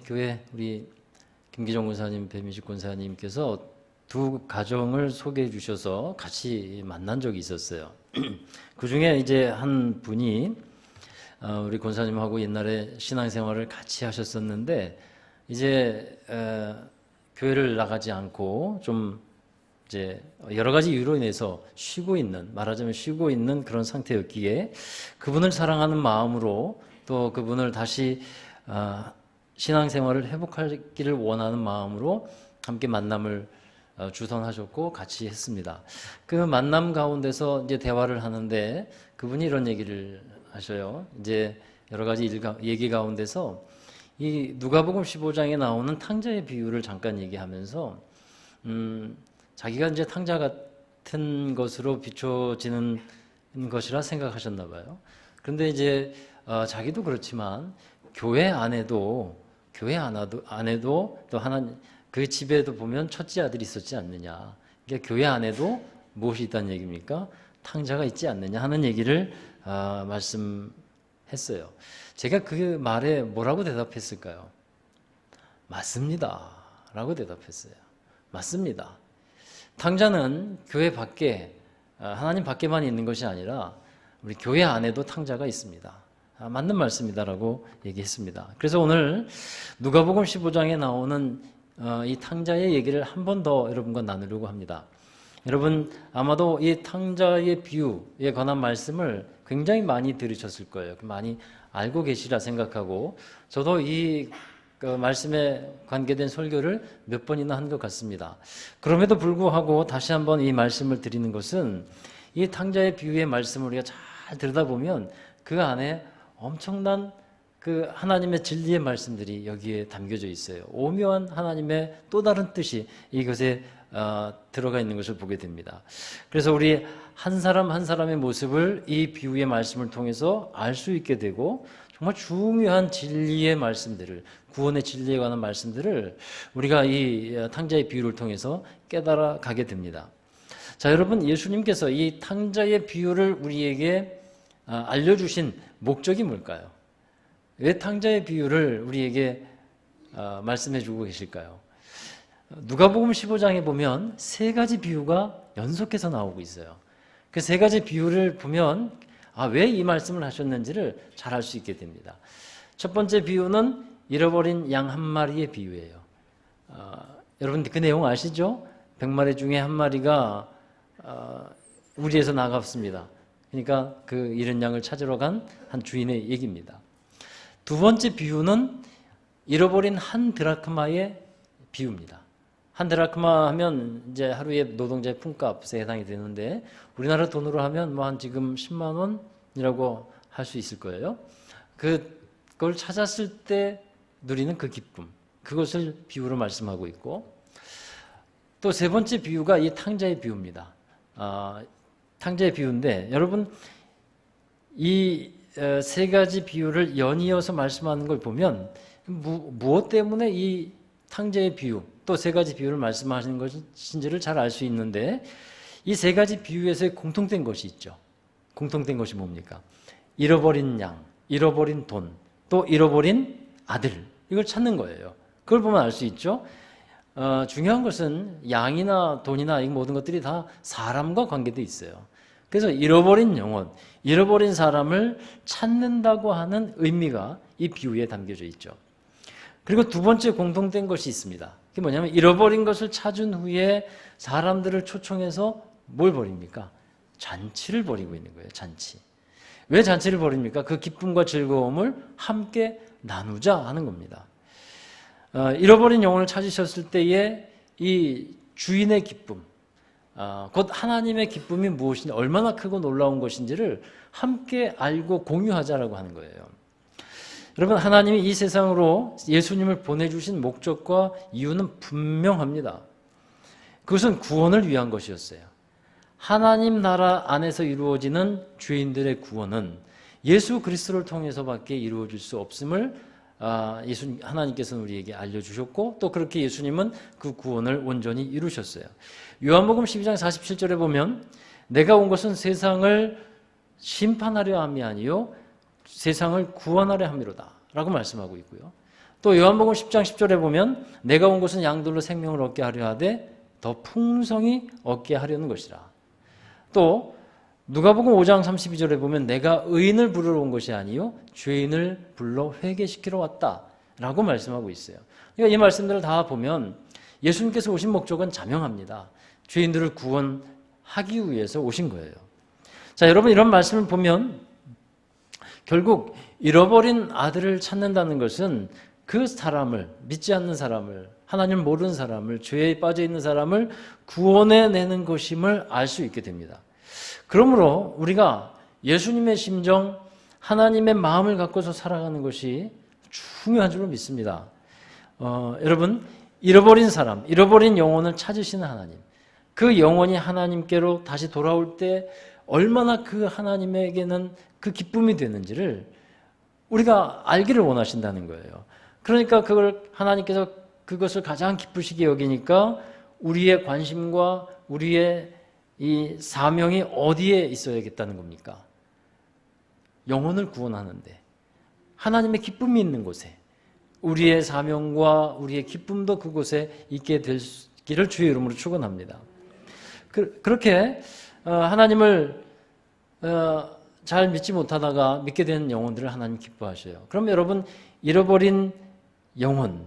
교회 우리 김기정 권사님, 배민식 권사님께서 두 가정을 소개해 주셔서 같이 만난 적이 있었어요. 그 중에 이제 한 분이 우리 권사님하고 옛날에 신앙생활을 같이 하셨었는데 이제 교회를 나가지 않고 좀 이제 여러 가지 이유로 인해서 말하자면 쉬고 있는 그런 상태였기에 그분을 사랑하는 마음으로 또 그분을 다시 신앙생활을 회복하기를 원하는 마음으로 함께 만남을 주선하셨고 같이 했습니다. 그 만남 가운데서 이제 대화를 하는데 그분이 이런 얘기를 하셔요. 이제 여러 가지 얘기 가운데서 이 누가복음 15장에 나오는 탕자의 비유를 잠깐 얘기하면서 자기가 이제 탕자 같은 것으로 비춰지는 것이라 생각하셨나 봐요. 그런데 이제 자기도 그렇지만 교회 안에도 또 하나님 그 집에도 보면 첫째 아들이 있었지 않느냐. 그러니까 교회 안에도 무엇이 있다는 얘기입니까? 탕자가 있지 않느냐 하는 얘기를 말씀했어요. 제가 그 말에 뭐라고 대답했을까요? 맞습니다 라고 대답했어요. 맞습니다. 탕자는 교회 밖에 하나님 밖에만 있는 것이 아니라 우리 교회 안에도 탕자가 있습니다. 맞는 말씀이다라고 얘기했습니다. 그래서 오늘 누가복음 15장에 나오는 이 탕자의 얘기를 한 번 더 여러분과 나누려고 합니다. 여러분 아마도 이 탕자의 비유에 관한 말씀을 굉장히 많이 들으셨을 거예요. 많이 알고 계시라 생각하고 저도 이 말씀에 관계된 설교를 몇 번이나 한 것 같습니다. 그럼에도 불구하고 다시 한번 이 말씀을 드리는 것은 이 탕자의 비유의 말씀을 우리가 잘 들여다보면 그 안에 엄청난 그 하나님의 진리의 말씀들이 여기에 담겨져 있어요. 오묘한 하나님의 또 다른 뜻이 이것에 들어가 있는 것을 보게 됩니다. 그래서 우리 한 사람 한 사람의 모습을 이 비유의 말씀을 통해서 알 수 있게 되고 정말 중요한 진리의 말씀들을 구원의 진리에 관한 말씀들을 우리가 이 탕자의 비유를 통해서 깨달아 가게 됩니다. 자, 여러분 예수님께서 이 탕자의 비유를 우리에게 알려주신 목적이 뭘까요? 왜 탕자의 비유를 우리에게 말씀해 주고 계실까요? 누가복음 15장에 보면 세 가지 비유가 연속해서 나오고 있어요. 그 세 가지 비유를 보면 왜 이 말씀을 하셨는지를 잘 알 수 있게 됩니다. 첫 번째 비유는 잃어버린 양 한 마리의 비유예요. 여러분 그 내용 아시죠? 100마리 중에 한 마리가 우리에서 나갔습니다. 그러니까 그 잃은 양을 찾으러 간 한 주인의 얘기입니다. 두 번째 비유는 잃어버린 한 드라크마의 비유입니다. 한 드라크마 하면 이제 하루의 노동자의 품값에 해당이 되는데 우리나라 돈으로 하면 뭐 한 지금 10만 원이라고 할 수 있을 거예요. 그걸 찾았을 때 누리는 그 기쁨, 그것을 비유로 말씀하고 있고 또 세 번째 비유가 이 탕자의 비유입니다. 탕자의 비유인데 여러분 이 세 가지 비유를 연이어서 말씀하는 걸 보면 무엇 때문에 이 탕자의 비유 또 세 가지 비유를 말씀하시는 것인지를 잘 알 수 있는데 이 세 가지 비유에서의 공통된 것이 있죠. 공통된 것이 뭡니까? 잃어버린 양, 잃어버린 돈, 또 잃어버린 아들 이걸 찾는 거예요. 그걸 보면 알 수 있죠. 중요한 것은 양이나 돈이나 이 모든 것들이 다 사람과 관계돼 있어요. 그래서 잃어버린 영혼, 잃어버린 사람을 찾는다고 하는 의미가 이 비유에 담겨져 있죠. 그리고 두 번째 공통된 것이 있습니다. 그게 뭐냐면 잃어버린 것을 찾은 후에 사람들을 초청해서 뭘 벌입니까? 잔치를 벌이고 있는 거예요. 잔치. 왜 잔치를 벌입니까? 그 기쁨과 즐거움을 함께 나누자 하는 겁니다. 잃어버린 영혼을 찾으셨을 때의 이 주인의 기쁨, 곧 하나님의 기쁨이 무엇인지 얼마나 크고 놀라운 것인지를 함께 알고 공유하자라고 하는 거예요. 여러분 하나님이 이 세상으로 예수님을 보내주신 목적과 이유는 분명합니다. 그것은 구원을 위한 것이었어요. 하나님 나라 안에서 이루어지는 죄인들의 구원은 예수 그리스도를 통해서밖에 이루어질 수 없음을 하나님께서는 우리에게 알려주셨고 또 그렇게 예수님은 그 구원을 온전히 이루셨어요. 요한복음 12장 47절에 보면 내가 온 것은 세상을 심판하려 함이 아니요 세상을 구원하려 함이로다 라고 말씀하고 있고요. 또 요한복음 10장 10절에 보면 내가 온 것은 양들로 생명을 얻게 하려 하되 더 풍성히 얻게 하려는 것이라. 또 누가복음 5장 32절에 보면 내가 의인을 부르러 온 것이 아니요 죄인을 불러 회개시키러 왔다라고 말씀하고 있어요. 그러니까 이 말씀들을 다 보면 예수님께서 오신 목적은 자명합니다. 죄인들을 구원하기 위해서 오신 거예요. 자, 여러분 이런 말씀을 보면 결국 잃어버린 아들을 찾는다는 것은 그 사람을, 믿지 않는 사람을, 하나님을 모르는 사람을, 죄에 빠져 있는 사람을 구원해내는 것임을 알 수 있게 됩니다. 그러므로 우리가 예수님의 심정, 하나님의 마음을 갖고서 살아가는 것이 중요한 줄로 믿습니다. 여러분, 잃어버린 사람, 잃어버린 영혼을 찾으시는 하나님, 그 영혼이 하나님께로 다시 돌아올 때 얼마나 그 하나님에게는 그 기쁨이 되는지를 우리가 알기를 원하신다는 거예요. 그러니까 그걸 하나님께서 그것을 가장 기쁘시게 여기니까 우리의 관심과 우리의 이 사명이 어디에 있어야겠다는 겁니까? 영혼을 구원하는데 하나님의 기쁨이 있는 곳에 우리의 사명과 우리의 기쁨도 그곳에 있게 되기를 주의 이름으로 축원합니다. 그렇게 하나님을 잘 믿지 못하다가 믿게 되는 영혼들을 하나님 기뻐하셔요. 그럼 여러분 잃어버린 영혼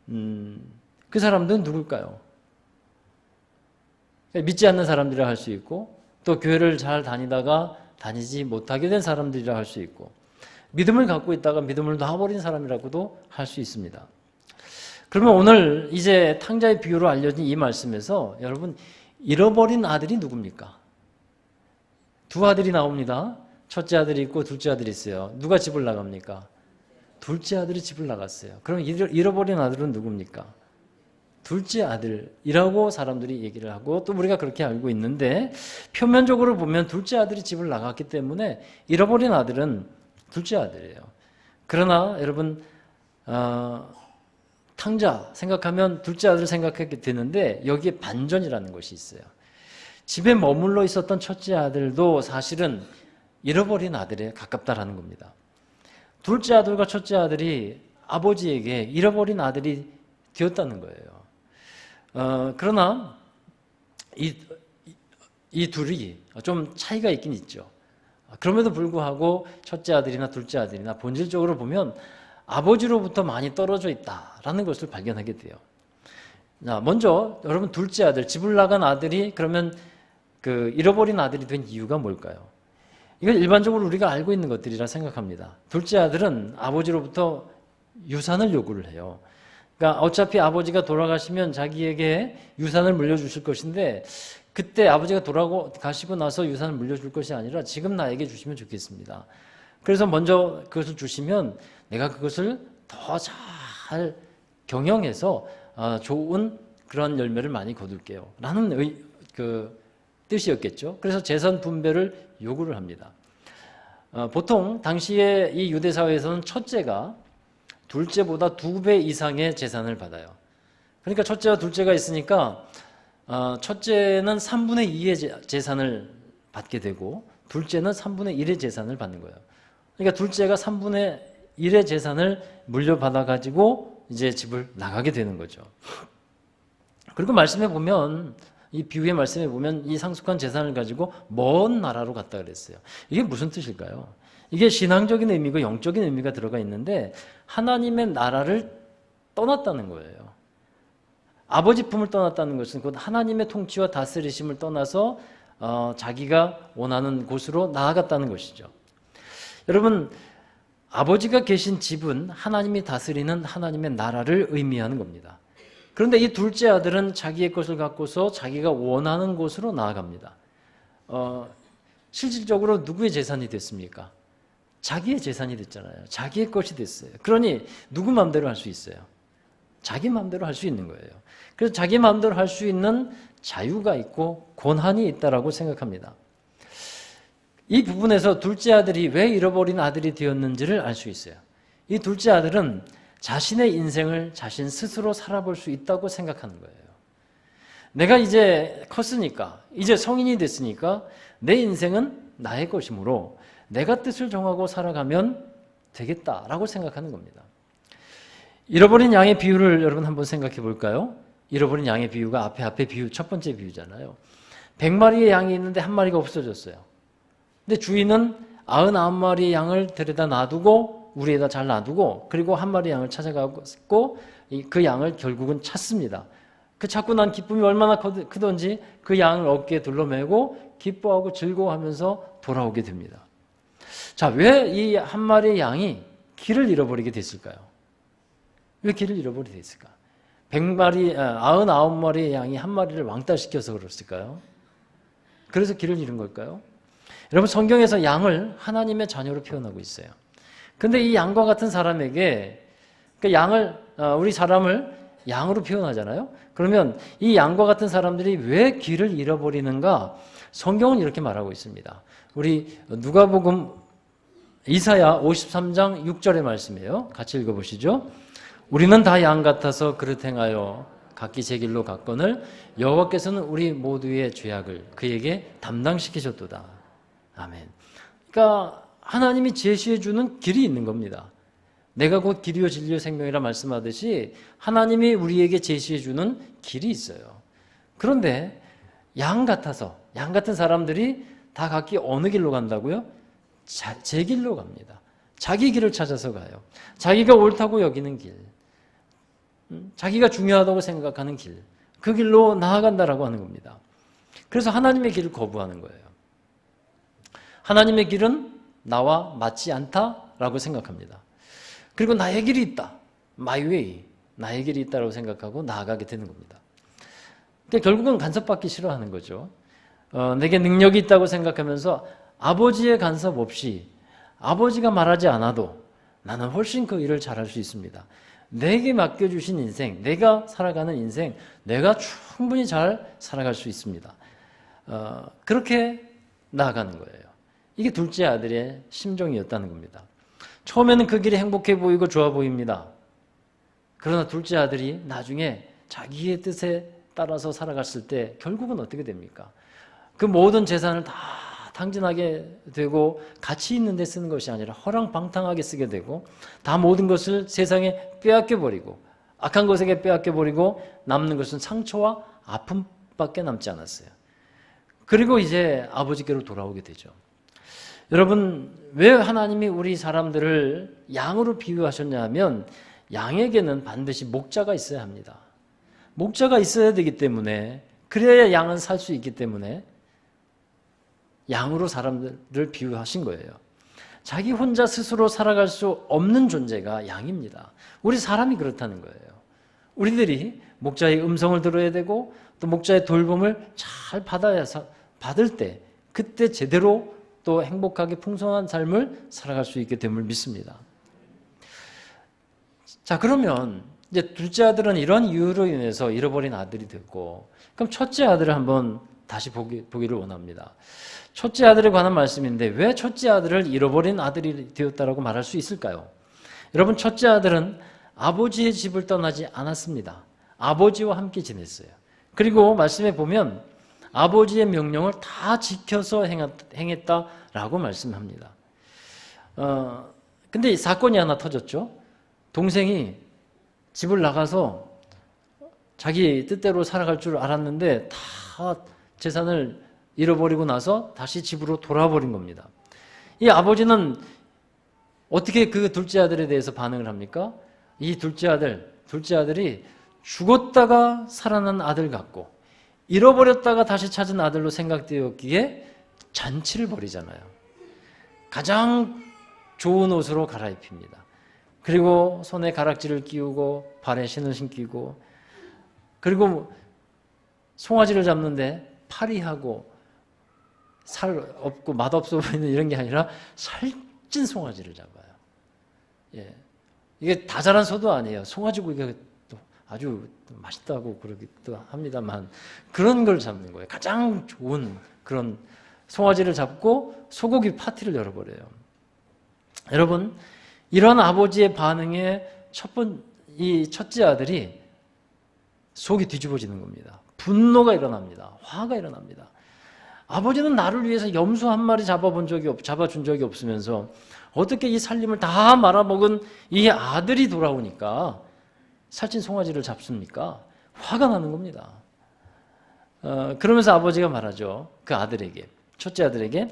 그 사람들은 누굴까요? 믿지 않는 사람들이라 할 수 있고 또 교회를 잘 다니다가 다니지 못하게 된 사람들이라 할 수 있고 믿음을 갖고 있다가 믿음을 놔버린 사람이라고도 할 수 있습니다. 그러면 오늘 이제 탕자의 비유로 알려진 이 말씀에서 여러분 잃어버린 아들이 누굽니까? 두 아들이 나옵니다. 첫째 아들이 있고 둘째 아들이 있어요. 누가 집을 나갑니까? 둘째 아들이 집을 나갔어요. 그럼 잃어버린 아들은 누굽니까? 둘째 아들이라고 사람들이 얘기를 하고 또 우리가 그렇게 알고 있는데 표면적으로 보면 둘째 아들이 집을 나갔기 때문에 잃어버린 아들은 둘째 아들이에요. 그러나 여러분 탕자 생각하면 둘째 아들을 생각하게 되는데 여기에 반전이라는 것이 있어요. 집에 머물러 있었던 첫째 아들도 사실은 잃어버린 아들에 가깝다라는 겁니다. 둘째 아들과 첫째 아들이 아버지에게 잃어버린 아들이 되었다는 거예요. 그러나 이 둘이 좀 차이가 있긴 있죠. 그럼에도 불구하고 첫째 아들이나 둘째 아들이나 본질적으로 보면 아버지로부터 많이 떨어져 있다라는 것을 발견하게 돼요. 자, 먼저 여러분 둘째 아들, 집을 나간 아들이 그러면 그 잃어버린 아들이 된 이유가 뭘까요? 이건 일반적으로 우리가 알고 있는 것들이라 생각합니다. 둘째 아들은 아버지로부터 유산을 요구를 해요. 그러니까 어차피 아버지가 돌아가시면 자기에게 유산을 물려주실 것인데 그때 아버지가 돌아가시고 나서 유산을 물려줄 것이 아니라 지금 나에게 주시면 좋겠습니다. 그래서 먼저 그것을 주시면 내가 그것을 더 잘 경영해서 좋은 그런 열매를 많이 거둘게요. 라는 뜻이었겠죠. 그래서 재산 분배를 요구를 합니다. 보통 당시에 이 유대 사회에서는 첫째가 둘째보다 2배 이상의 재산을 받아요. 그러니까 첫째와 둘째가 있으니까 첫째는 3분의 2의 재산을 받게 되고 둘째는 3분의 1의 재산을 받는 거예요. 그러니까 둘째가 3분의 1의 재산을 물려받아 가지고 이제 집을 나가게 되는 거죠. 그리고 말씀해 보면 이 비유의 말씀에 보면 이 상속한 재산을 가지고 먼 나라로 갔다 그랬어요. 이게 무슨 뜻일까요? 이게 신앙적인 의미고 영적인 의미가 들어가 있는데 하나님의 나라를 떠났다는 거예요. 아버지 품을 떠났다는 것은 곧 하나님의 통치와 다스리심을 떠나서 자기가 원하는 곳으로 나아갔다는 것이죠. 여러분, 아버지가 계신 집은 하나님이 다스리는 하나님의 나라를 의미하는 겁니다. 그런데 이 둘째 아들은 자기의 것을 갖고서 자기가 원하는 곳으로 나아갑니다. 실질적으로 누구의 재산이 됐습니까? 자기의 재산이 됐잖아요. 자기의 것이 됐어요. 그러니 누구 마음대로 할 수 있어요? 자기 마음대로 할 수 있는 거예요. 그래서 자기 마음대로 할 수 있는 자유가 있고 권한이 있다라고 생각합니다. 이 부분에서 둘째 아들이 왜 잃어버린 아들이 되었는지를 알 수 있어요. 이 둘째 아들은 자신의 인생을 자신 스스로 살아볼 수 있다고 생각하는 거예요. 내가 이제 컸으니까, 이제 성인이 됐으니까 내 인생은 나의 것이므로 내가 뜻을 정하고 살아가면 되겠다라고 생각하는 겁니다. 잃어버린 양의 비유를 여러분 한번 생각해 볼까요? 잃어버린 양의 비유가 앞에 비유, 첫 번째 비유잖아요. 100마리의 양이 있는데 한 마리가 없어졌어요. 근데 주인은 99마리의 양을 데려다 놔두고 우리에다 잘 놔두고 그리고 한 마리 양을 찾아가고 그 양을 결국은 찾습니다. 그 찾고 난 기쁨이 얼마나 크던지 그 양을 어깨에 둘러매고 기뻐하고 즐거워하면서 돌아오게 됩니다. 자, 왜 이 한 마리의 양이 길을 잃어버리게 됐을까요? 왜 길을 잃어버리게 됐을까? 99마리의 양이 한 마리를 왕따시켜서 그랬을까요? 그래서 길을 잃은 걸까요? 여러분, 성경에서 양을 하나님의 자녀로 표현하고 있어요. 근데 이 양과 같은 사람에게 우리 사람을 양으로 표현하잖아요. 그러면 이 양과 같은 사람들이 왜 길을 잃어버리는가? 성경은 이렇게 말하고 있습니다. 우리 누가복음 이사야 53장 6절의 말씀이에요. 같이 읽어보시죠. 우리는 다 양 같아서 그릇 행하여 각기 제 길로 갔거늘 여호와께서는 우리 모두의 죄악을 그에게 담당시키셨도다. 아멘. 그러니까 하나님이 제시해 주는 길이 있는 겁니다. 내가 곧 길이요 진리요 생명이라 말씀하듯이 하나님이 우리에게 제시해 주는 길이 있어요. 그런데 양 같은 사람들이 다 각기 어느 길로 간다고요? 제 길로 갑니다. 자기 길을 찾아서 가요. 자기가 옳다고 여기는 길, 자기가 중요하다고 생각하는 길, 그 길로 나아간다라고 하는 겁니다. 그래서 하나님의 길을 거부하는 거예요. 하나님의 길은 나와 맞지 않다라고 생각합니다. 그리고 나의 길이 있다, my way, 나의 길이 있다고 생각하고 나아가게 되는 겁니다. 그러니까 결국은 간섭받기 싫어하는 거죠. 내게 능력이 있다고 생각하면서 아버지의 간섭 없이 아버지가 말하지 않아도 나는 훨씬 그 일을 잘할 수 있습니다. 내게 맡겨주신 인생, 내가 살아가는 인생, 내가 충분히 잘 살아갈 수 있습니다. 그렇게 나아가는 거예요. 이게 둘째 아들의 심정이었다는 겁니다. 처음에는 그 길이 행복해 보이고 좋아 보입니다. 그러나 둘째 아들이 나중에 자기의 뜻에 따라서 살아갔을 때 결국은 어떻게 됩니까? 그 모든 재산을 다 탕진하게 되고 가치 있는 데 쓰는 것이 아니라 허랑방탕하게 쓰게 되고 다 모든 것을 세상에 빼앗겨버리고 악한 것에게 빼앗겨버리고 남는 것은 상처와 아픔밖에 남지 않았어요. 그리고 이제 아버지께로 돌아오게 되죠. 여러분, 왜 하나님이 우리 사람들을 양으로 비유하셨냐 하면 양에게는 반드시 목자가 있어야 합니다. 목자가 있어야 되기 때문에, 그래야 양은 살 수 있기 때문에 양으로 사람들을 비유하신 거예요. 자기 혼자 스스로 살아갈 수 없는 존재가 양입니다. 우리 사람이 그렇다는 거예요. 우리들이 목자의 음성을 들어야 되고 또 목자의 돌봄을 잘 받을 때 그때 제대로 또 행복하게 풍성한 삶을 살아갈 수 있게 됨을 믿습니다. 자, 그러면 이제 둘째 아들은 이런 이유로 인해서 잃어버린 아들이 됐고, 그럼 첫째 아들을 한번 다시 보기를 원합니다. 첫째 아들에 관한 말씀인데 왜 첫째 아들을 잃어버린 아들이 되었다라고 말할 수 있을까요? 여러분, 첫째 아들은 아버지의 집을 떠나지 않았습니다. 아버지와 함께 지냈어요. 그리고 말씀에 보면 아버지의 명령을 다 지켜서 행했다라고 말씀합니다. 근데 사건이 하나 터졌죠. 동생이 집을 나가서 자기 뜻대로 살아갈 줄 알았는데 다 재산을 잃어버리고 나서 다시 집으로 돌아버린 겁니다. 이 아버지는 어떻게 그 둘째 아들에 대해서 반응을 합니까? 이 둘째 아들이 죽었다가 살아난 아들 같고 잃어버렸다가 다시 찾은 아들로 생각되었기에 잔치를 벌이잖아요. 가장 좋은 옷으로 갈아입힙니다. 그리고 손에 가락지를 끼우고 발에 신을 신기고, 그리고 송아지를 잡는데 파리하고 살 없고 맛없어 보이는 이런 게 아니라 살찐 송아지를 잡아요. 예. 이게 다 자란 소도 아니에요. 송아지 고기가 또 아주 맛있다고 그러기도 합니다만 그런 걸 잡는 거예요. 가장 좋은 그런 송아지를 잡고 소고기 파티를 열어버려요. 여러분, 이런 아버지의 반응에 이 첫째 아들이 속이 뒤집어지는 겁니다. 분노가 일어납니다. 화가 일어납니다. 아버지는 나를 위해서 염소 한 마리 잡아준 적이 없으면서 어떻게 이 살림을 다 말아먹은 이 아들이 돌아오니까 살찐 송아지를 잡습니까? 화가 나는 겁니다. 그러면서 아버지가 말하죠. 그 아들에게, 첫째 아들에게,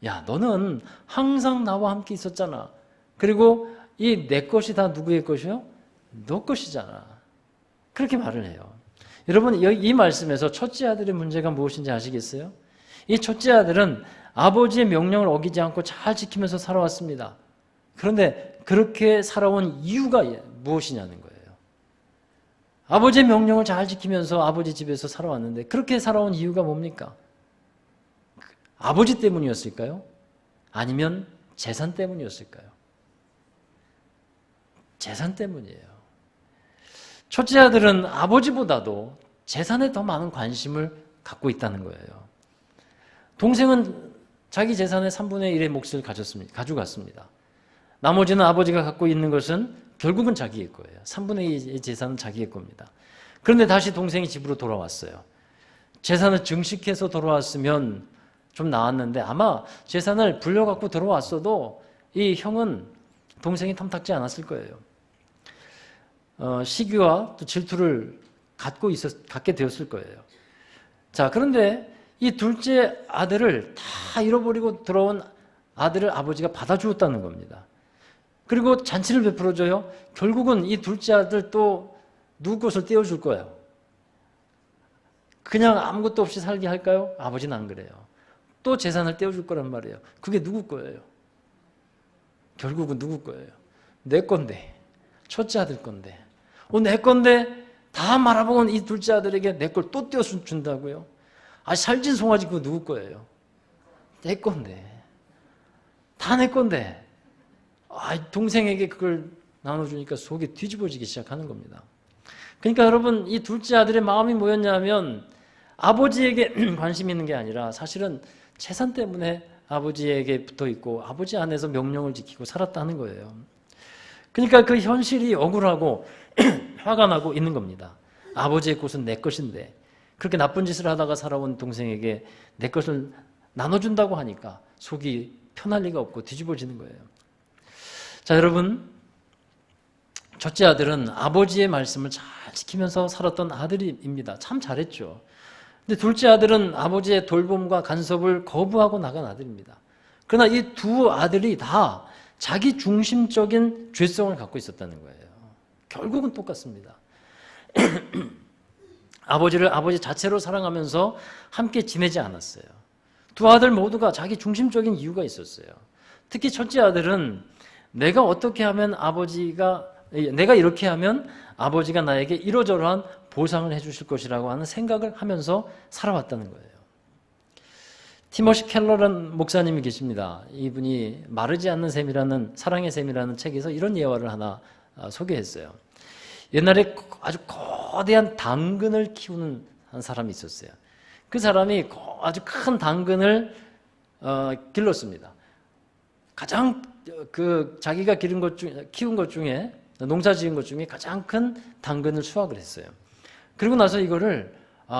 야, 너는 항상 나와 함께 있었잖아. 그리고 이 내 것이 다 누구의 것이요? 너 것이잖아. 그렇게 말을 해요. 여러분, 이 말씀에서 첫째 아들의 문제가 무엇인지 아시겠어요? 이 첫째 아들은 아버지의 명령을 어기지 않고 잘 지키면서 살아왔습니다. 그런데 그렇게 살아온 이유가 무엇이냐는 거예요. 아버지의 명령을 잘 지키면서 아버지 집에서 살아왔는데 그렇게 살아온 이유가 뭡니까? 아버지 때문이었을까요? 아니면 재산 때문이었을까요? 재산 때문이에요. 첫째 아들은 아버지보다도 재산에 더 많은 관심을 갖고 있다는 거예요. 동생은 자기 재산의 3분의 1의 몫을 가져갔습니다. 나머지는 아버지가 갖고 있는 것은 결국은 자기의 거예요. 3분의 2의 재산은 자기의 겁니다. 그런데 다시 동생이 집으로 돌아왔어요. 재산을 증식해서 돌아왔으면 좀 나았는데 아마 재산을 불려갖고 들어왔어도 이 형은 동생이 탐탁지 않았을 거예요. 시기와 또 질투를 갖게 되었을 거예요. 자, 그런데 이 둘째 아들을 다 잃어버리고 들어온 아들을 아버지가 받아주었다는 겁니다. 그리고 잔치를 베풀어줘요. 결국은 이 둘째 아들 또 누구 것을 떼어줄 거예요. 그냥 아무것도 없이 살게 할까요? 아버지는 안 그래요. 또 재산을 떼어줄 거란 말이에요. 그게 누구 거예요? 결국은 누구 거예요? 내 건데. 첫째 아들 건데. 내 건데 다 말아먹은 이 둘째 아들에게 내 걸 또 떼어준다고요? 살찐 송아지 그거 누구 거예요? 내 건데. 다 내 건데. 동생에게 그걸 나눠주니까 속이 뒤집어지기 시작하는 겁니다. 그러니까 여러분, 이 둘째 아들의 마음이 뭐였냐면 아버지에게 관심이 있는 게 아니라 사실은 재산 때문에 아버지에게 붙어 있고 아버지 안에서 명령을 지키고 살았다는 거예요. 그러니까 그 현실이 억울하고 화가 나고 있는 겁니다. 아버지의 곳은 내 것인데 그렇게 나쁜 짓을 하다가 살아온 동생에게 내 것을 나눠준다고 하니까 속이 편할 리가 없고 뒤집어지는 거예요. 자, 여러분, 첫째 아들은 아버지의 말씀을 잘 지키면서 살았던 아들입니다. 참 잘했죠. 근데 둘째 아들은 아버지의 돌봄과 간섭을 거부하고 나간 아들입니다. 그러나 이 두 아들이 다 자기 중심적인 죄성을 갖고 있었다는 거예요. 결국은 똑같습니다. 아버지를 아버지 자체로 사랑하면서 함께 지내지 않았어요. 두 아들 모두가 자기 중심적인 이유가 있었어요. 특히 첫째 아들은 내가 이렇게 하면 아버지가 나에게 이러저러한 보상을 해주실 것이라고 하는 생각을 하면서 살아왔다는 거예요. 티머시 켈러라는 목사님이 계십니다. 이분이 마르지 않는 셈이라는 사랑의 셈이라는 책에서 이런 예화를 하나 소개했어요. 옛날에 아주 거대한 당근을 키우는 한 사람이 있었어요. 그 사람이 아주 큰 당근을 길렀습니다. 가장 자기가 키운 것 중에 농사 지은 것 중에 가장 큰 당근을 수확을 했어요. 그리고 나서 이거를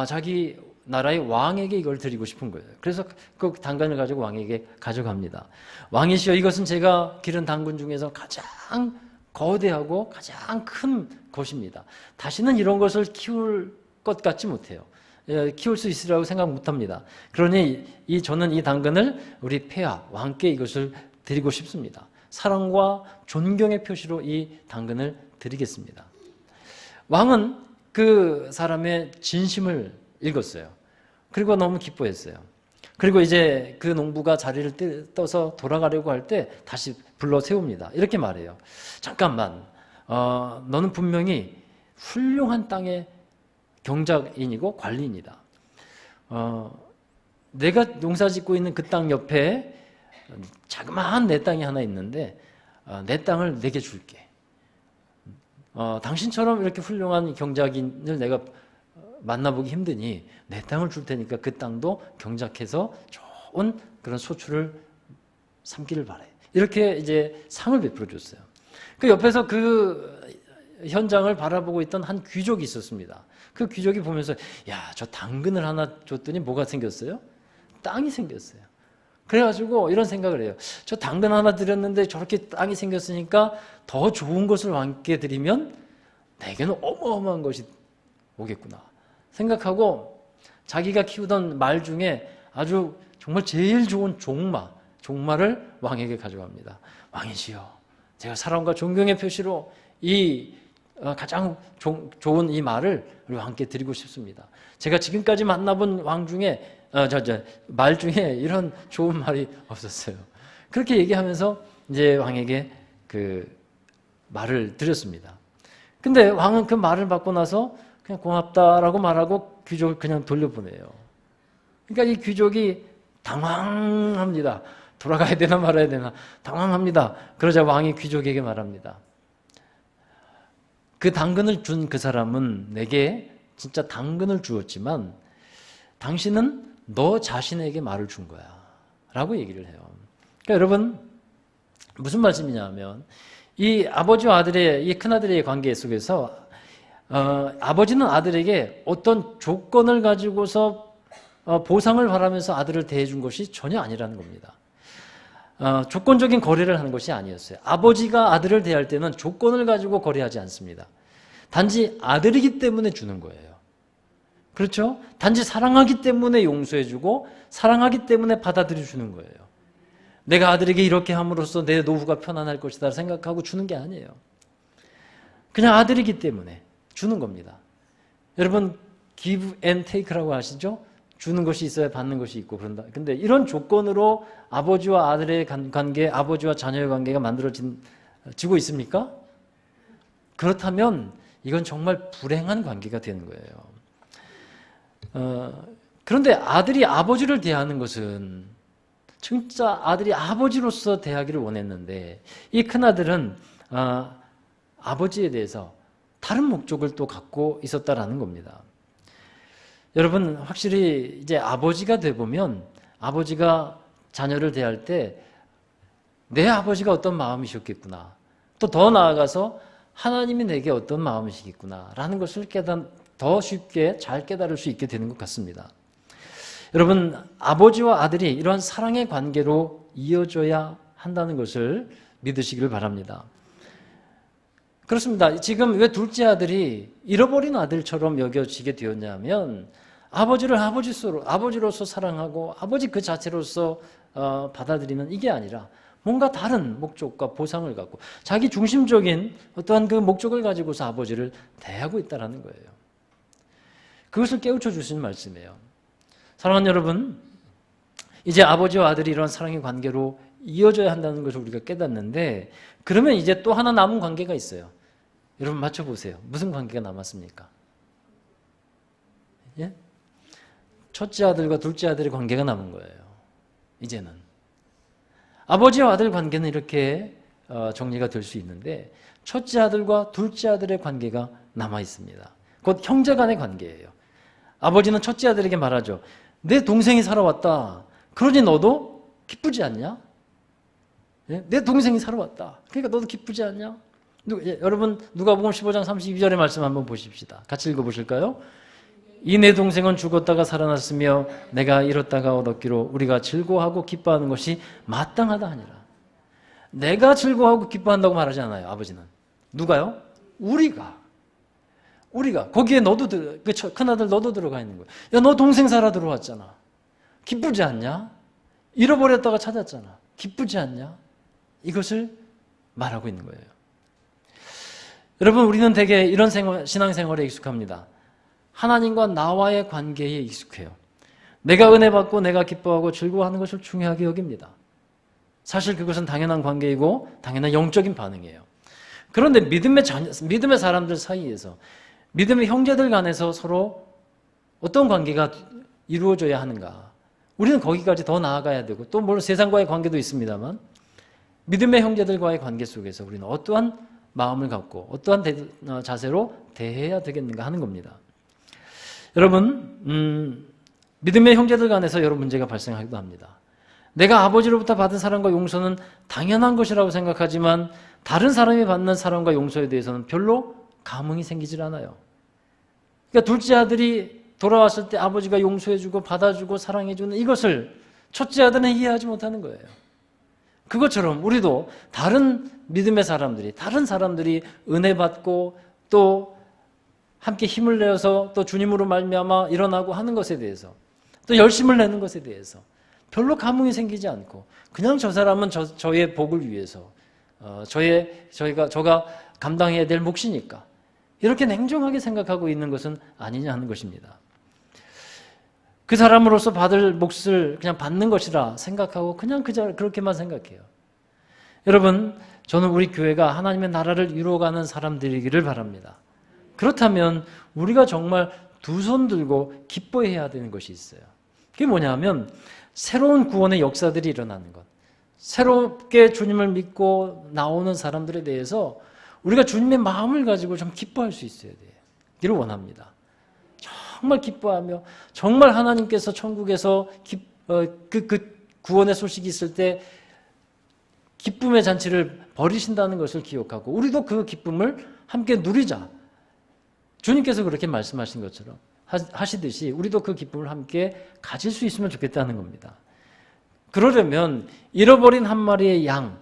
자기 나라의 왕에게 이걸 드리고 싶은 거예요. 그래서 그 당근을 가지고 왕에게 가져갑니다. 왕이시여, 이것은 제가 기른 당근 중에서 가장 거대하고 가장 큰 것입니다. 다시는 이런 것을 키울 것 같지 못해요. 키울 수 있으리라고 생각 못합니다. 그러니 저는 이 당근을 우리 폐하 왕께 이것을 드리고 싶습니다. 사랑과 존경의 표시로 이 당근을 드리겠습니다. 왕은 그 사람의 진심을 읽었어요. 그리고 너무 기뻐했어요. 그리고 이제 그 농부가 자리를 떠서 돌아가려고 할 때 다시 불러 세웁니다. 이렇게 말해요. 잠깐만, 너는 분명히 훌륭한 땅의 경작인이고 관리인이다. 내가 농사 짓고 있는 그 땅 옆에 자그마한 내 땅이 하나 있는데 내 땅을 내게 줄게. 당신처럼 이렇게 훌륭한 경작인을 내가 만나보기 힘드니 내 땅을 줄 테니까 그 땅도 경작해서 좋은 그런 소출을 삼기를 바래. 이렇게 이제 상을 베풀어 줬어요. 그 옆에서 그 현장을 바라보고 있던 한 귀족이 있었습니다. 그 귀족이 보면서 야, 저 당근을 하나 줬더니 뭐가 생겼어요? 땅이 생겼어요. 그래가지고 이런 생각을 해요. 저 당근 하나 드렸는데 저렇게 땅이 생겼으니까 더 좋은 것을 왕께 드리면 내게는 어마어마한 것이 오겠구나 생각하고 자기가 키우던 말 중에 아주 정말 제일 좋은 종마를 왕에게 가져갑니다. 왕이시여, 제가 사랑과 존경의 표시로 이 가장 좋은 이 말을 우리 왕께 드리고 싶습니다. 제가 지금까지 만나본 왕 중에 말 중에 이런 좋은 말이 없었어요. 그렇게 얘기하면서 이제 왕에게 그 말을 드렸습니다. 근데 왕은 그 말을 받고 나서 그냥 고맙다라고 말하고 귀족을 그냥 돌려보내요. 그러니까 이 귀족이 당황합니다. 돌아가야 되나 말아야 되나 당황합니다. 그러자 왕이 귀족에게 말합니다. 그 당근을 준 그 사람은 내게 진짜 당근을 주었지만 당신은 너 자신에게 말을 준 거야 라고 얘기를 해요. 그러니까 여러분 무슨 말씀이냐면 이 아버지와 아들의 이 큰아들의 관계 속에서 아버지는 아들에게 어떤 조건을 가지고서 보상을 바라면서 아들을 대해준 것이 전혀 아니라는 겁니다. 조건적인 거래를 하는 것이 아니었어요. 아버지가 아들을 대할 때는 조건을 가지고 거래하지 않습니다. 단지 아들이기 때문에 주는 거예요. 그렇죠? 단지 사랑하기 때문에 용서해주고 사랑하기 때문에 받아들여주는 거예요. 내가 아들에게 이렇게 함으로써 내 노후가 편안할 것이다 생각하고 주는 게 아니에요. 그냥 아들이기 때문에 주는 겁니다. 여러분 give and take라고 아시죠? 주는 것이 있어야 받는 것이 있고 그런다. 근데 이런 조건으로 아버지와 아들의 관계, 아버지와 자녀의 관계가 만들어지고 있습니까? 그렇다면 이건 정말 불행한 관계가 되는 거예요. 그런데 아들이 아버지를 대하는 것은 진짜 아들이 아버지로서 대하기를 원했는데 이 큰아들은 아버지에 대해서 다른 목적을 또 갖고 있었다라는 겁니다. 여러분 확실히 이제 아버지가 돼 보면 아버지가 자녀를 대할 때 내 아버지가 어떤 마음이셨겠구나. 또 더 나아가서 하나님이 내게 어떤 마음이시겠구나라는 것을 더 쉽게 잘 깨달을 수 있게 되는 것 같습니다. 여러분 아버지와 아들이 이러한 사랑의 관계로 이어져야 한다는 것을 믿으시기를 바랍니다. 그렇습니다. 지금 왜 둘째 아들이 잃어버린 아들처럼 여겨지게 되었냐면 아버지를 아버지로서 사랑하고 아버지 그 자체로서 받아들이는 이게 아니라 뭔가 다른 목적과 보상을 갖고 자기 중심적인 어떠한 그 목적을 가지고서 아버지를 대하고 있다는 거예요. 그것을 깨우쳐 주신 말씀이에요. 사랑하는 여러분, 이제 아버지와 아들이 이런 사랑의 관계로 이어져야 한다는 것을 우리가 깨닫는데 그러면 이제 또 하나 남은 관계가 있어요. 여러분 맞춰보세요. 무슨 관계가 남았습니까? 예? 첫째 아들과 둘째 아들의 관계가 남은 거예요. 이제는 아버지와 아들 관계는 이렇게 정리가 될 수 있는데 첫째 아들과 둘째 아들의 관계가 남아 있습니다. 곧 형제 간의 관계예요. 아버지는 첫째 아들에게 말하죠. 내 동생이 살아왔다. 그러니 너도 기쁘지 않냐? 예? 내 동생이 살아왔다. 그러니까 너도 기쁘지 않냐? 여러분 누가복음 15장 32절의 말씀 한번 보십시다. 같이 읽어보실까요? 이 내 동생은 죽었다가 살아났으며 내가 잃었다가 얻었기로 우리가 즐거워하고 기뻐하는 것이 마땅하다 하니라. 내가 즐거워하고 기뻐한다고 말하지 않아요. 아버지는. 누가요? 우리가 거기에 너도 그 큰아들 너도 들어가 있는 거야. 야, 너 동생 살아 들어왔잖아. 기쁘지 않냐? 잃어버렸다가 찾았잖아. 기쁘지 않냐? 이것을 말하고 있는 거예요. 여러분 우리는 대개 이런 신앙생활에 익숙합니다. 하나님과 나와의 관계에 익숙해요. 내가 은혜 받고 내가 기뻐하고 즐거워하는 것을 중요하게 여깁니다. 사실 그것은 당연한 관계이고 당연한 영적인 반응이에요. 그런데 믿음의 사람들 사이에서 믿음의 형제들 간에서 서로 어떤 관계가 이루어져야 하는가? 우리는 거기까지 더 나아가야 되고 또 물론 세상과의 관계도 있습니다만 믿음의 형제들과의 관계 속에서 우리는 어떠한 마음을 갖고 어떠한 자세로 대해야 되겠는가 하는 겁니다. 여러분 믿음의 형제들 간에서 여러 문제가 발생하기도 합니다. 내가 아버지로부터 받은 사랑과 용서는 당연한 것이라고 생각하지만 다른 사람이 받는 사랑과 용서에 대해서는 별로 감흥이 생기질 않아요. 그러니까 둘째 아들이 돌아왔을 때 아버지가 용서해주고 받아주고 사랑해주는 이것을 첫째 아들은 이해하지 못하는 거예요. 그것처럼 우리도 다른 믿음의 사람들이 은혜 받고 또 함께 힘을 내어서 또 주님으로 말미암아 일어나고 하는 것에 대해서 또 열심을 내는 것에 대해서 별로 감흥이 생기지 않고 그냥 저 사람은 저의 복을 위해서 저가 감당해야 될 몫이니까 이렇게 냉정하게 생각하고 있는 것은 아니냐 하는 것입니다. 그 사람으로서 받을 몫을 그냥 받는 것이라 생각하고 그냥 그렇게만 생각해요. 여러분, 저는 우리 교회가 하나님의 나라를 이루어가는 사람들이기를 바랍니다. 그렇다면 우리가 정말 두 손 들고 기뻐해야 되는 것이 있어요. 그게 뭐냐면 새로운 구원의 역사들이 일어나는 것. 새롭게 주님을 믿고 나오는 사람들에 대해서 우리가 주님의 마음을 가지고 좀 기뻐할 수 있어야 돼요. 이를 원합니다. 정말 기뻐하며 정말 하나님께서 천국에서 그 구원의 소식이 있을 때 기쁨의 잔치를 벌이신다는 것을 기억하고 우리도 그 기쁨을 함께 누리자. 주님께서 그렇게 말씀하신 것처럼 하시듯이 우리도 그 기쁨을 함께 가질 수 있으면 좋겠다는 겁니다. 그러려면 잃어버린 한 마리의 양,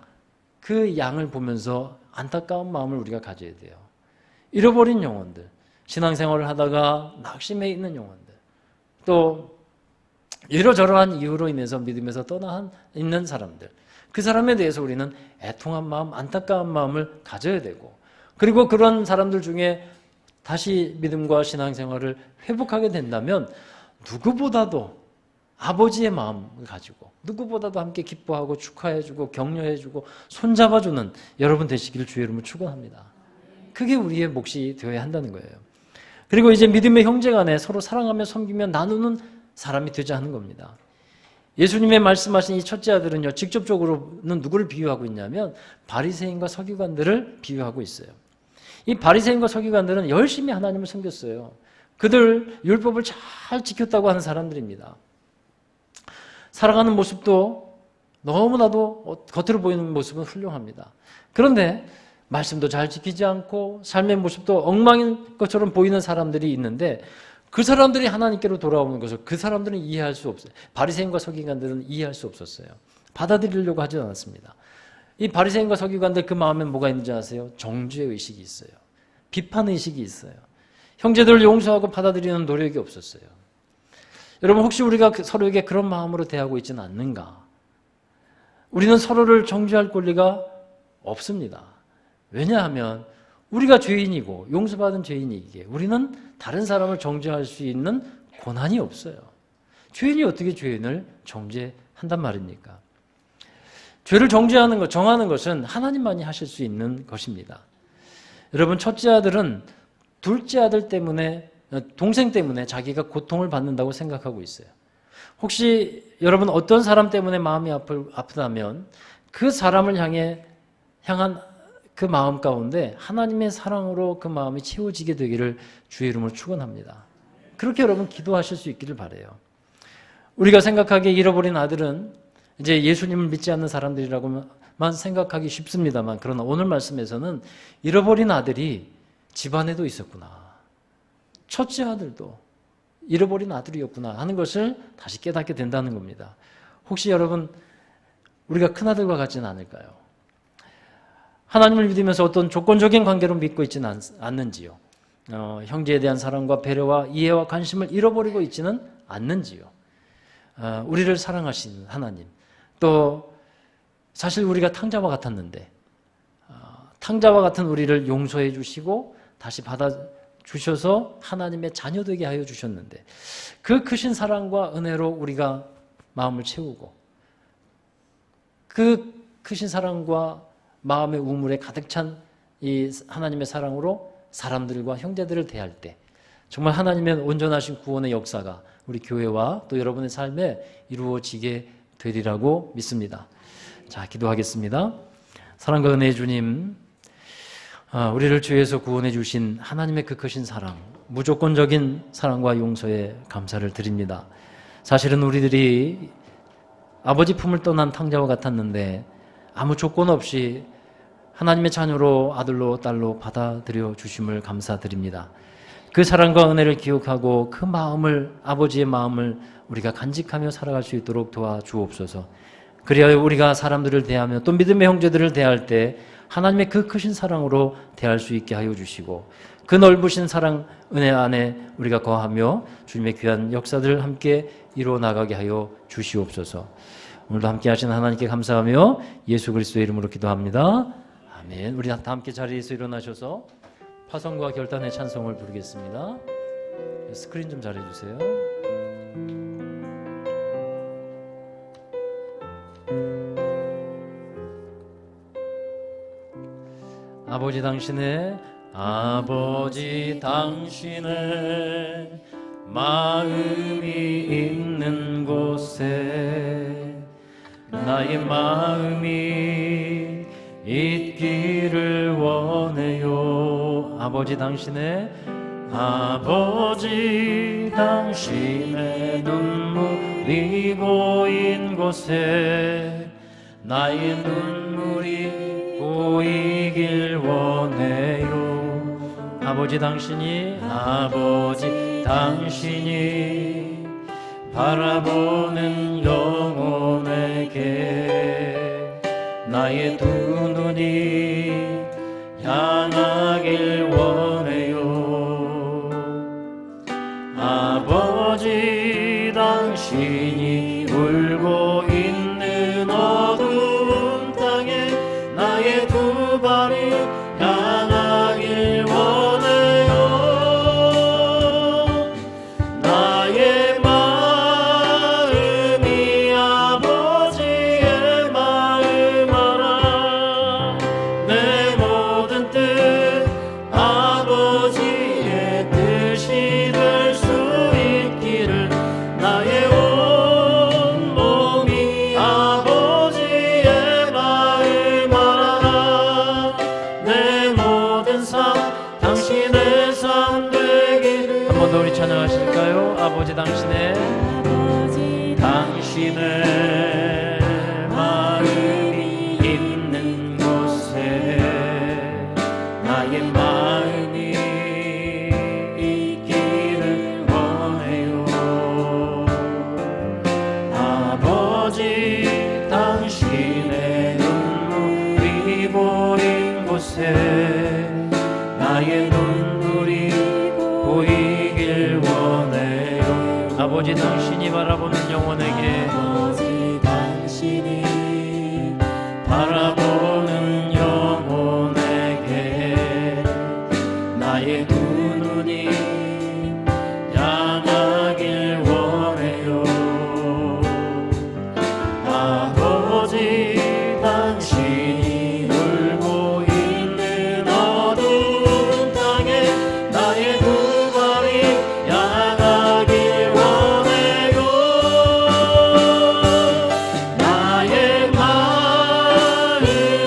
그 양을 보면서 안타까운 마음을 우리가 가져야 돼요. 잃어버린 영혼들, 신앙생활을 하다가 낙심해 있는 영혼들, 또 이러저러한 이유로 인해서 믿음에서 떠나 있는 사람들, 그 사람에 대해서 우리는 애통한 마음, 안타까운 마음을 가져야 되고, 그리고 그런 사람들 중에 다시 믿음과 신앙생활을 회복하게 된다면 누구보다도 아버지의 마음을 가지고 누구보다도 함께 기뻐하고 축하해주고 격려해주고 손잡아주는 여러분 되시기를 주의 이름으로 축원합니다. 그게 우리의 몫이 되어야 한다는 거예요. 그리고 이제 믿음의 형제간에 서로 사랑하며 섬기며 나누는 사람이 되자 하는 겁니다. 예수님의 말씀하신 이 첫째 아들은요, 직접적으로는 누구를 비유하고 있냐면 바리새인과 서기관들을 비유하고 있어요. 이 바리새인과 서기관들은 열심히 하나님을 섬겼어요. 그들 율법을 잘 지켰다고 하는 사람들입니다. 살아가는 모습도 너무나도 겉으로 보이는 모습은 훌륭합니다. 그런데 말씀도 잘 지키지 않고 삶의 모습도 엉망인 것처럼 보이는 사람들이 있는데 그 사람들이 하나님께로 돌아오는 것을 그 사람들은 이해할 수 없어요. 바리새인과 서기관들은 이해할 수 없었어요. 받아들이려고 하지 않았습니다. 이 바리새인과 서기관들 그 마음에 뭐가 있는지 아세요? 정죄의 의식이 있어요. 비판 의식이 있어요. 형제들을 용서하고 받아들이는 노력이 없었어요. 여러분, 혹시 우리가 서로에게 그런 마음으로 대하고 있지는 않는가? 우리는 서로를 정죄할 권리가 없습니다. 왜냐하면 우리가 죄인이고 용서받은 죄인이기에 우리는 다른 사람을 정죄할 수 있는 권한이 없어요. 죄인이 어떻게 죄인을 정죄한단 말입니까? 죄를 정죄하는 것, 정하는 것은 하나님만이 하실 수 있는 것입니다. 여러분, 첫째 아들은 둘째 아들 때문에, 동생 때문에 자기가 고통을 받는다고 생각하고 있어요. 혹시 여러분 어떤 사람 때문에 마음이 아프다면 그 사람을 향한 그 마음 가운데 하나님의 사랑으로 그 마음이 채워지게 되기를 주의 이름으로 축원합니다. 그렇게 여러분 기도하실 수 있기를 바라요. 우리가 생각하기에 잃어버린 아들은 이제 예수님을 믿지 않는 사람들이라고만 생각하기 쉽습니다만, 그러나 오늘 말씀에서는 잃어버린 아들이 집안에도 있었구나, 첫째 아들도 잃어버린 아들이었구나 하는 것을 다시 깨닫게 된다는 겁니다. 혹시 여러분 우리가 큰아들과 같지는 않을까요? 하나님을 믿으면서 어떤 조건적인 관계로 믿고 있지는 않는지요? 형제에 대한 사랑과 배려와 이해와 관심을 잃어버리고 있지는 않는지요? 우리를 사랑하신 하나님, 또 사실 우리가 탕자와 같았는데 탕자와 같은 우리를 용서해 주시고 다시 받아주셔서 하나님의 자녀 되게 하여 주셨는데 그 크신 사랑과 은혜로 우리가 마음을 채우고 그 크신 사랑과 마음의 우물에 가득 찬 이 하나님의 사랑으로 사람들과 형제들을 대할 때 정말 하나님의 온전하신 구원의 역사가 우리 교회와 또 여러분의 삶에 이루어지게 되리라고 믿습니다. 자, 기도하겠습니다. 사랑과 은혜의 주님, 우리를 죄에서 구원해 주신 하나님의 그 크신 사랑, 무조건적인 사랑과 용서에 감사를 드립니다. 사실은 우리들이 아버지 품을 떠난 탕자와 같았는데 아무 조건 없이 하나님의 자녀로 아들로 딸로 받아들여 주심을 감사드립니다. 그 사랑과 은혜를 기억하고 그 마음을, 아버지의 마음을 우리가 간직하며 살아갈 수 있도록 도와주옵소서. 그리하여 우리가 사람들을 대하며 또 믿음의 형제들을 대할 때 하나님의 그 크신 사랑으로 대할 수 있게 하여 주시고 그 넓으신 사랑 은혜 안에 우리가 거하며 주님의 귀한 역사들을 함께 이루어 나가게 하여 주시옵소서. 오늘도 함께 하신 하나님께 감사하며 예수 그리스도의 이름으로 기도합니다. 아멘. 우리 다 함께 자리에서 일어나셔서 파성과 결단의 찬송을 부르겠습니다. 스크린 좀 잘해주세요. 아버지 당신의 마음이 있는 곳에 나의 마음이 있기를 원해요. 아버지 당신의 눈물이 고인 곳에 나의 눈물이 고이길 원해요. 아버지 당신이 바라보는 영혼에게 나의 두 눈이 향하길 원해요. 아버지 당신이 울고 있는 어두운 땅에 나의 두 발이 향하길 원해요. 나의 마음이 아버지의 마음 알아. 내 모든 뜻 아버지의 뜻이 될 수 있기를 나의 온 몸이 아버지의 마음 알아. 내 모든 삶 당신의 삶 되기를. 한 번 더 우리 찬양하실까요? 아버지 당신의 마음이 있는 곳에 나의 마음이 있기를 원해요. 아버지 당신의 눈물이 고인 곳에 나의 눈물이 보이길 원해요. 아버지 당신이 바라보는 영혼에게 아버지 당신이 바라보는 영혼에게 나의 두 눈이 향하길 원해요. 아버지 당신이 울고 있는 어두운 땅에 나의 두 발이 향하길 원해요. 나의 마음이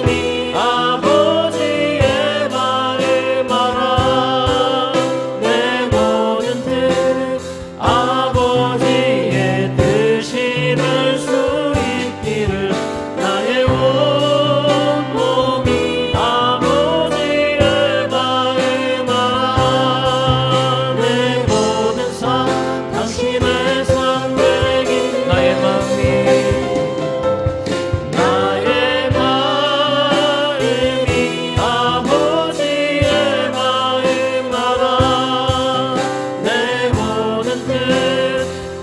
아버지의 마음 알아. 내 모든 뜻 아버지의 뜻이 될 수 있기를 나의 온 몸이 아버지의 마음 알아. 내 모든 삶 당신의 삶 되기. 나의 마음이 아버지의 마음 알아. 내 모든 뜻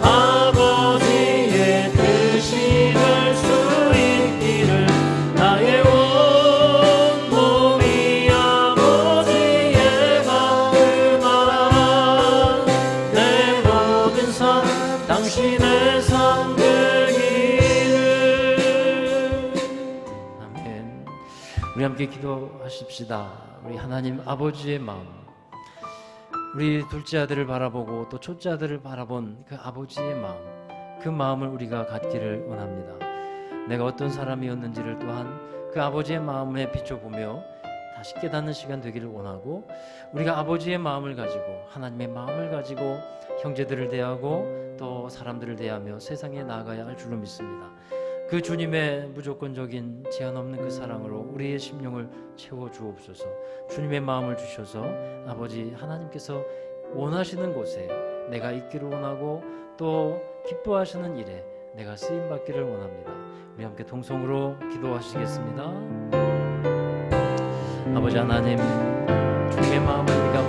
아버지의 뜻이 될 수 있기를 나의 온 몸이 아버지의 마음 알아. 내 모든 삶 당신의 삶 되기를. 아멘. 우리 함께 기도하십시다. 우리 하나님 아버지의 마음, 우리 둘째 아들을 바라보고 또 첫째 아들을 바라본 그 아버지의 마음, 그 마음을 우리가 갖기를 원합니다. 내가 어떤 사람이었는지를 또한 그 아버지의 마음에 비춰보며 다시 깨닫는 시간 되기를 원하고, 우리가 아버지의 마음을 가지고 하나님의 마음을 가지고 형제들을 대하고 또 사람들을 대하며 세상에 나아가야 할 줄로 믿습니다. 그 주님의 무조건적인 제한 없는 그 사랑으로 우리의 심령을 채워 주옵소서. 주님의 마음을 주셔서 아버지 하나님께서 원하시는 곳에 내가 있기를 원하고 또 기뻐하시는 일에 내가 쓰임 받기를 원합니다. 우리 함께 동성으로 기도하시겠습니다. 아버지 하나님, 주님의 마음을 우리가